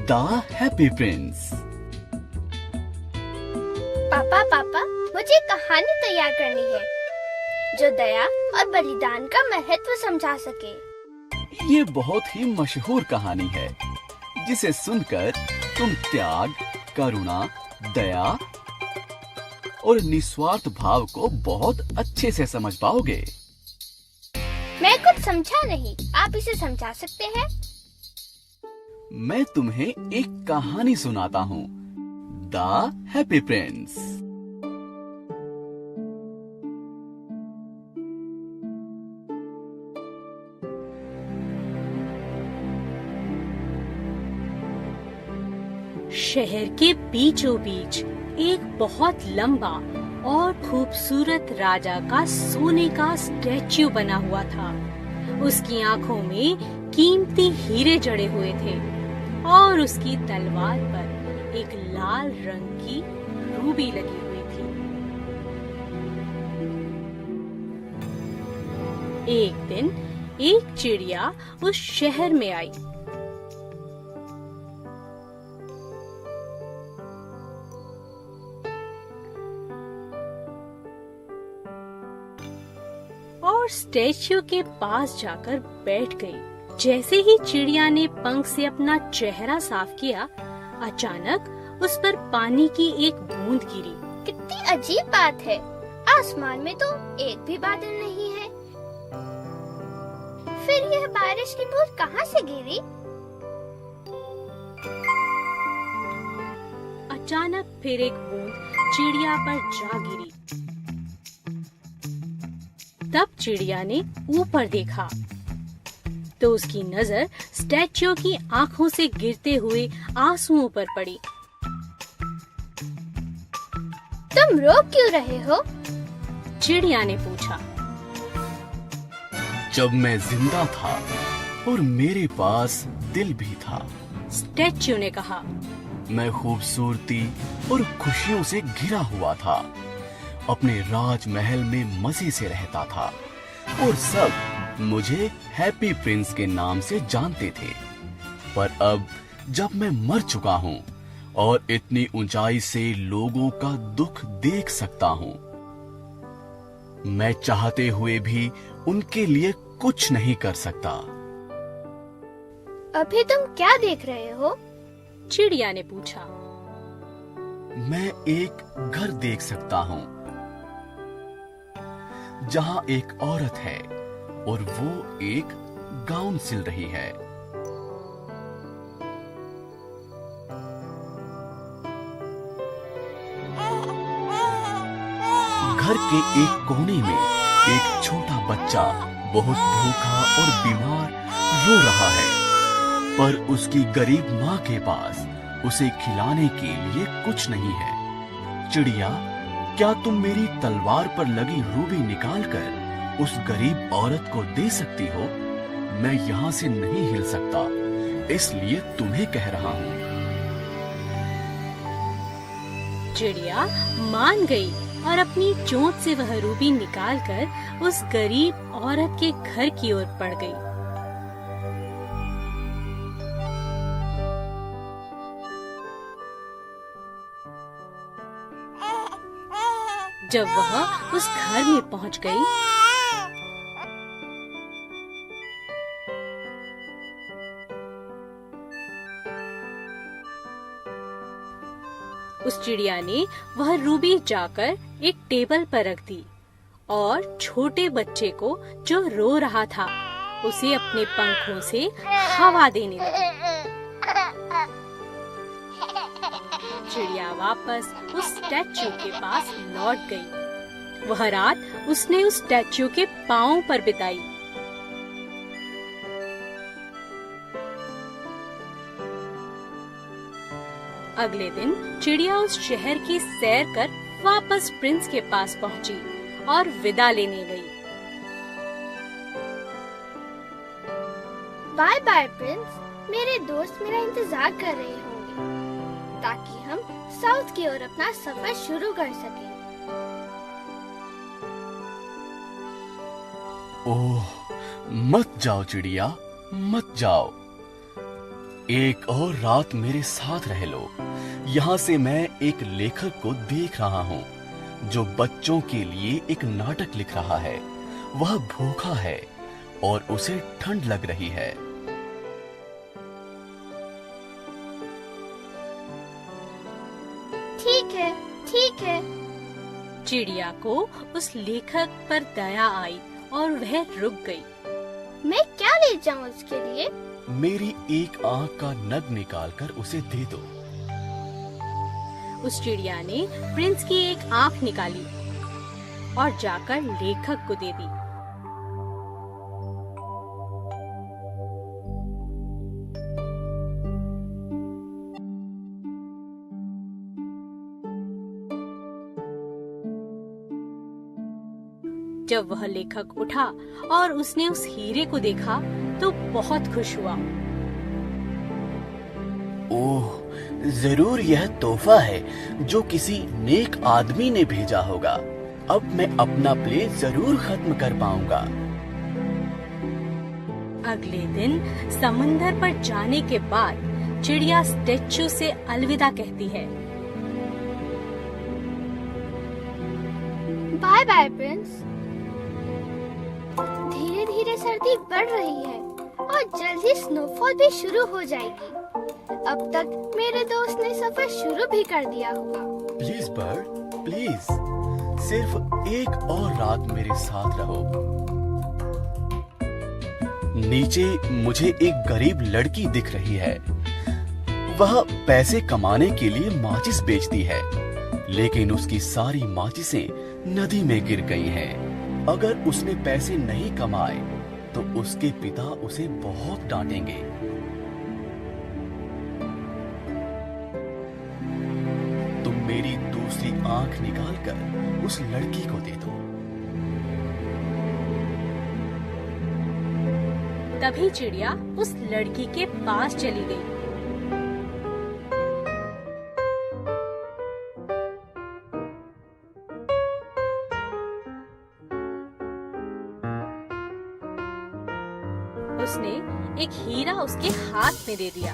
The happy Prince. पापा पापा, मुझे एक कहानी तैयार करनी है जो दया और बलिदान का महत्व समझा सके। ये बहुत ही मशहूर कहानी है जिसे सुनकर तुम त्याग, करुणा, दया और निस्वार्थ भाव को बहुत अच्छे से समझ पाओगे। मैं कुछ समझा नहीं, आप इसे समझा सकते हैं? मैं तुम्हें एक कहानी सुनाता हूँ, द हैप्पी प्रिंस। शहर के बीचों बीच एक बहुत लंबा और खूबसूरत राजा का सोने का स्टैच्यू बना हुआ था। उसकी आंखों में कीमती हीरे जड़े हुए थे और उसकी तलवार पर एक लाल रंग की रूबी लगी हुई थी। एक दिन एक चिड़िया उस शहर में आई। और स्टैच्यू के पास जाकर बैठ गई। जैसे ही चिड़िया ने पंख से अपना चेहरा साफ किया, अचानक उस पर पानी की एक बूंद गिरी। कितनी अजीब बात है, आसमान में तो एक भी बादल नहीं है। फिर यह बारिश की बूंद कहाँ से गिरी? अचानक फिर एक बूंद चिड़िया पर जा गिरी। तब चिड़िया ने ऊपर देखा तो उसकी नजर स्टैच्यू की आंखों से गिरते हुए आंसुओं पर पड़ी। तुम रो क्यों रहे हो? चिड़िया ने पूछा। जब मैं जिंदा था और मेरे पास दिल भी था, स्टैच्यू ने कहा। मैं खूबसूरती और खुशियों से घिरा हुआ था। अपने राजमहल में मजे से रहता था और सब मुझे हैप्पी प्रिंस के नाम से जानते थे। पर अब जब मैं मर चुका हूँ और इतनी ऊंचाई से लोगों का दुख देख सकता हूँ, मैं चाहते हुए भी उनके लिए कुछ नहीं कर सकता। अभी तुम क्या देख रहे हो? चिड़िया ने पूछा। मैं एक घर देख सकता हूँ जहाँ एक औरत है और वो एक गाउन सिल रही है। घर के एक कोने में एक छोटा बच्चा बहुत भूखा और बीमार रो रहा है, पर उसकी गरीब माँ के पास उसे खिलाने के लिए कुछ नहीं है। चिड़िया, क्या तुम मेरी तलवार पर लगी रूबी निकालकर उस गरीब औरत को दे सकती हो? मैं यहाँ से नहीं हिल सकता, इसलिए तुम्हें कह रहा हूँ। चिड़िया मान गई और अपनी चोंच से वह रूबी निकालकर उस गरीब औरत के घर की ओर बढ़ गई। जब वह उस घर में पहुंच गई, उस चिड़िया ने वह रूबी जाकर एक टेबल पर रख दी और छोटे बच्चे को जो रो रहा था उसे अपने पंखों से हवा देने लगी। चिड़िया वापस उस स्टैच्यू के पास लौट गई। वह रात उसने उस स्टैच्यू के पांव पर बिताई। अगले दिन चिड़िया उस शहर की सैर कर वापस प्रिंस के पास पहुंची और विदा लेने गई। बाय बाय प्रिंस, मेरे दोस्त मेरा इंतजार कर रहे होंगे ताकि हम साउथ की ओर अपना सफर शुरू कर सकें। ओह, मत जाओ चिड़िया, मत जाओ। एक और रात मेरे साथ रह लो। यहाँ से मैं एक लेखक को देख रहा हूँ जो बच्चों के लिए एक नाटक लिख रहा है। वह भूखा है और उसे ठंड लग रही है। ठीक है, ठीक है। चिड़िया को उस लेखक पर दया आई और वह रुक गई। मैं क्या ले जाऊं उसके लिए? मेरी एक आंख का नग निकालकर उसे दे दो। उस चिड़िया ने प्रिंस की एक आंख निकाली और जाकर लेखक को दे दी। जब वह लेखक उठा और उसने उस हीरे को देखा तो बहुत खुश हुआ। ओह, जरूर यह तोहफा है जो किसी नेक आदमी ने भेजा होगा। अब मैं अपना प्ले जरूर खत्म कर पाऊंगा। अगले दिन समंदर पर जाने के बाद चिड़िया स्टैच्यू से अलविदा कहती है। Bye bye prince. धीरे धीरे सर्दी बढ़ रही है और जल्दी स्नोफॉल भी शुरू हो जाएगी। अब तक मेरे दोस्त ने सफर शुरू भी कर दिया होगा। प्लीज बर्ड, प्लीज, सिर्फ एक और रात मेरे साथ रहो। नीचे मुझे एक गरीब लड़की दिख रही है। वह पैसे कमाने के लिए माचिस बेचती है, लेकिन उसकी सारी माचिसें नदी में गिर गई हैं। अगर उसने पैसे नहीं कमाए तो उसके पिता उसे बहुत डांटेंगे। तुम मेरी दूसरी आंख निकालकर उस लड़की को दे दो। तभी चिड़िया उस लड़की के पास चली गई। उसने एक हीरा उसके हाथ में दे दिया।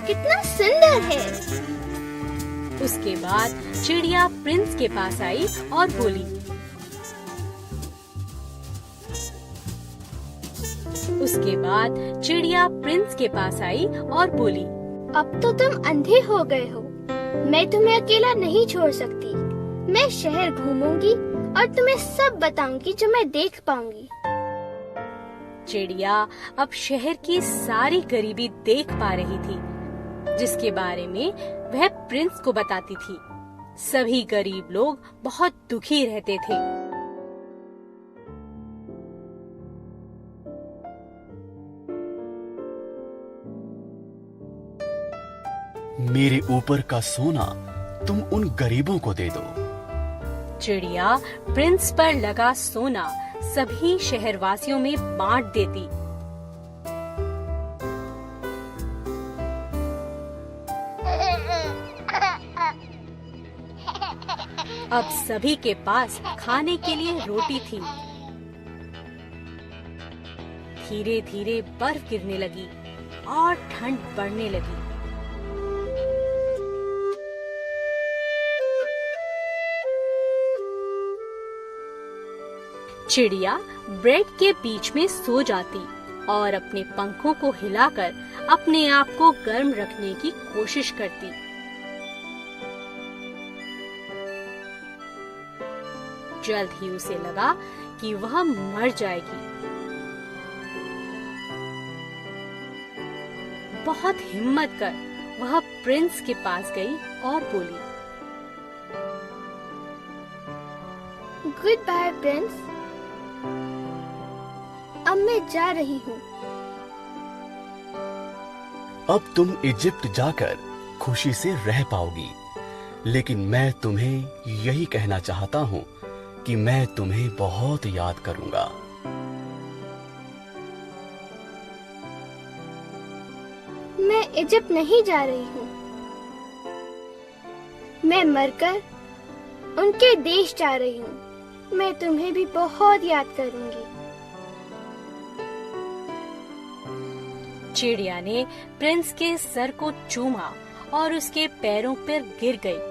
कितना सुंदर है। उसके बाद चिड़िया प्रिंस के पास आई और बोली, अब तो तुम अंधे हो गए हो। मैं तुम्हें अकेला नहीं छोड़ सकती। मैं शहर घूमूंगी और तुम्हें सब बताऊंगी जो मैं देख पाऊंगी। चिड़िया अब शहर की सारी गरीबी देख पा रही थी, जिसके बारे में वह प्रिंस को बताती थी। सभी गरीब लोग बहुत दुखी रहते थे। मेरे ऊपर का सोना तुम उन गरीबों को दे दो। चिड़िया प्रिंस पर लगा सोना सभी शहरवासियों में बांट देती। अब सभी के पास खाने के लिए रोटी थी। धीरे धीरे बर्फ गिरने लगी और ठंड बढ़ने लगी। चिड़िया ब्रेड के बीच में सो जाती और अपने पंखों को हिलाकर अपने आप को गर्म रखने की कोशिश करती। जल्द ही उसे लगा कि वह मर जाएगी। बहुत हिम्मत कर वह प्रिंस के पास गई और बोली, गुड बाय प्रिंस। अब मैं जा रही हूँ। अब तुम इजिप्ट जाकर खुशी से रह पाओगी, लेकिन मैं तुम्हें यही कहना चाहता हूँ कि मैं तुम्हें बहुत याद करूँगा। मैं इजिप्ट नहीं जा रही हूँ। मैं मरकर उनके देश जा रही हूँ। मैं तुम्हें भी बहुत याद करूँगी। चिड़िया ने प्रिंस के सर को चूमा और उसके पैरों पर गिर गई।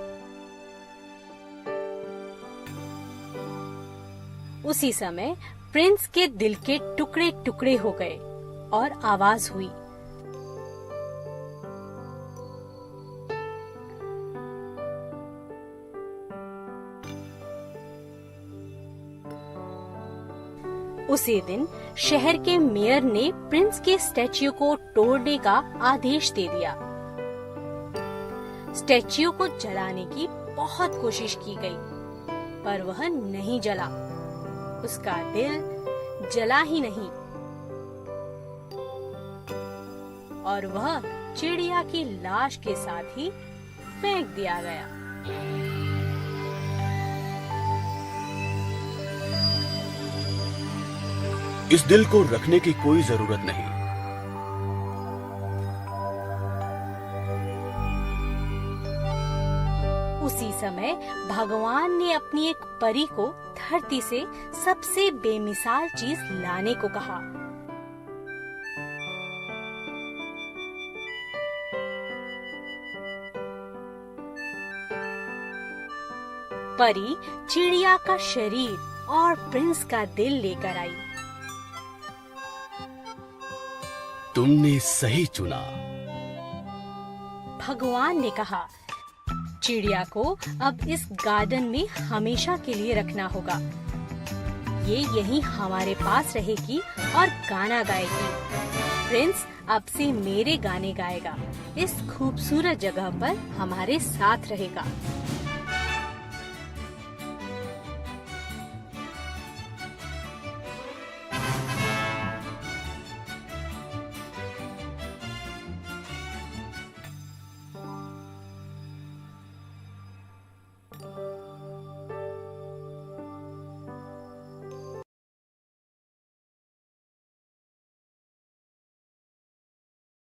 उसी समय प्रिंस के दिल के टुकड़े टुकड़े हो गए और आवाज हुई, उसी दिन शहर के मेयर ने प्रिंस के स्टैच्यू को तोड़ने का आदेश दे दिया। स्टैच्यू को जलाने की बहुत कोशिश की गई, पर वह नहीं जला। उसका दिल जला ही नहीं और वह चिड़िया की लाश के साथ ही फेंक दिया गया। इस दिल को रखने की कोई जरूरत नहीं। उसी समय भगवान ने अपनी एक परी को धरती से सबसे बेमिसाल चीज लाने को कहा। परी चिड़िया का शरीर और प्रिंस का दिल लेकर आई। तुमने सही चुना, भगवान ने कहा। चिड़िया को अब इस गार्डन में हमेशा के लिए रखना होगा। ये यहीं हमारे पास रहेगी और गाना गाएगी। प्रिंस अब से मेरे गाने गाएगा, इस खूबसूरत जगह पर हमारे साथ रहेगा।